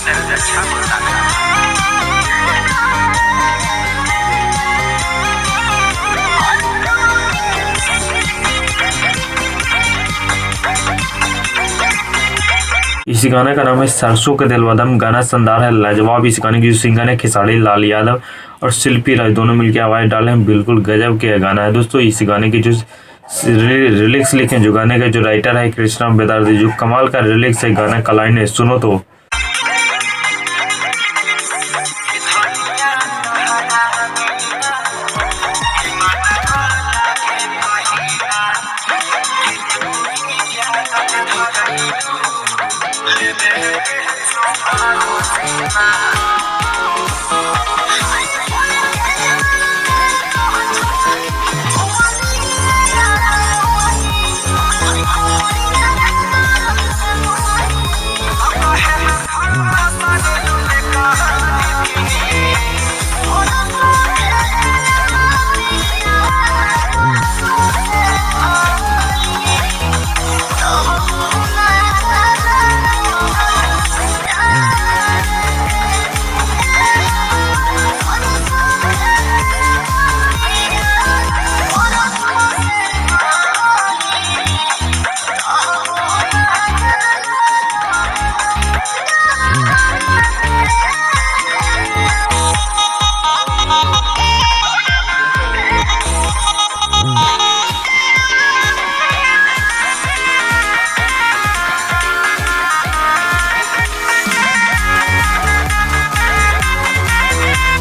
इस गाने का नाम है सरसों के दिल बदम। गाना शानदार है, लाजवाब। इस गाने की जो सिंगर है खेसारी लाल यादव और शिल्पी राज, दोनों मिलकर आवाज डाले हैं। बिल्कुल गजब के गाना है दोस्तों। इस गाने की जो रिलिक्स लिखे, जो गाने का जो राइटर है कृष्णा बेदर्दी, जो कमाल का रिलिक्स है गाना का लाइन है, सुनो तो।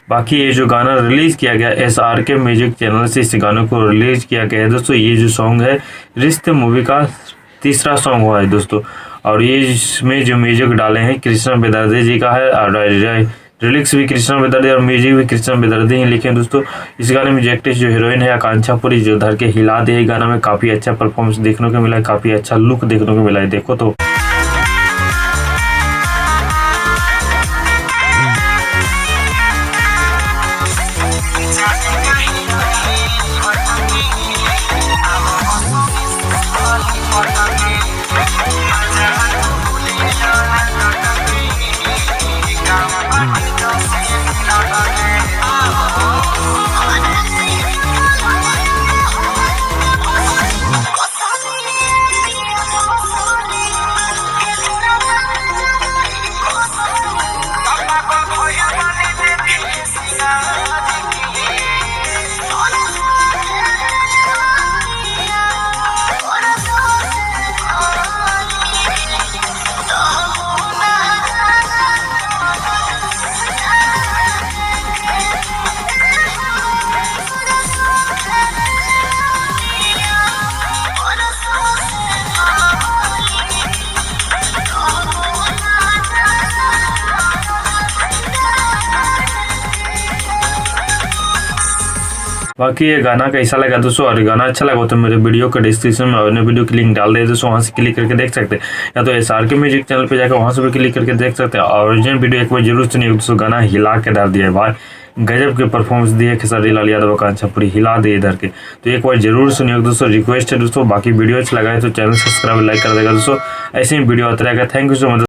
बाकी ये जो गाना रिलीज किया गया SRK म्यूजिक चैनल से, इस गाने को रिलीज किया गया है दोस्तों। ये जो सॉन्ग है रिश्ते मूवी का तीसरा सॉन्ग हुआ है दोस्तों, और ये इसमें जो म्यूजिक डाले हैं कृष्णा बेदर्दी जी का है, और रिलिक्स भी कृष्णा बेदर्दी और म्यूजिक भी कृष्णा बेदर्दी ही लिखे हैं दोस्तों। इस गाने में जो एक्ट्रेस जो हीरोइन है आकांक्षा पुरी, जो धर के हिला दे, गाना में काफी अच्छा परफॉर्मेंस देखने को मिला है, काफी अच्छा लुक देखने को मिला है। देखो तो बाकी ये गाना कैसा लगा दोस्तों, और गाना अच्छा लगा तो मेरे वीडियो के डिस्क्रिप्शन में अन्य वीडियो की लिंक डाल दे दोस्तों, वहाँ से क्लिक करके देख सकते हैं, या तो SRK म्यूजिक चैनल पे जाकर वहाँ से भी क्लिक करके देख सकते हैं। ओरिजिनल वीडियो एक बार जरूर सुनिए दोस्तों, गाना हिला के डाल दिया है भाई, गजब के परफॉर्मेंस दिए खेसारी लाल यादव, आकांक्षा पुरी हिला दे इधर के, तो एक बार जरूर सुनिए दोस्तों, रिक्वेस्ट है दोस्तों। बाकी वीडियो अच्छा लगा है तो चैनल सब्सक्राइब लाइक कर देगा दोस्तों, ऐसे ही वीडियो आता रहेगा। Thank you so much.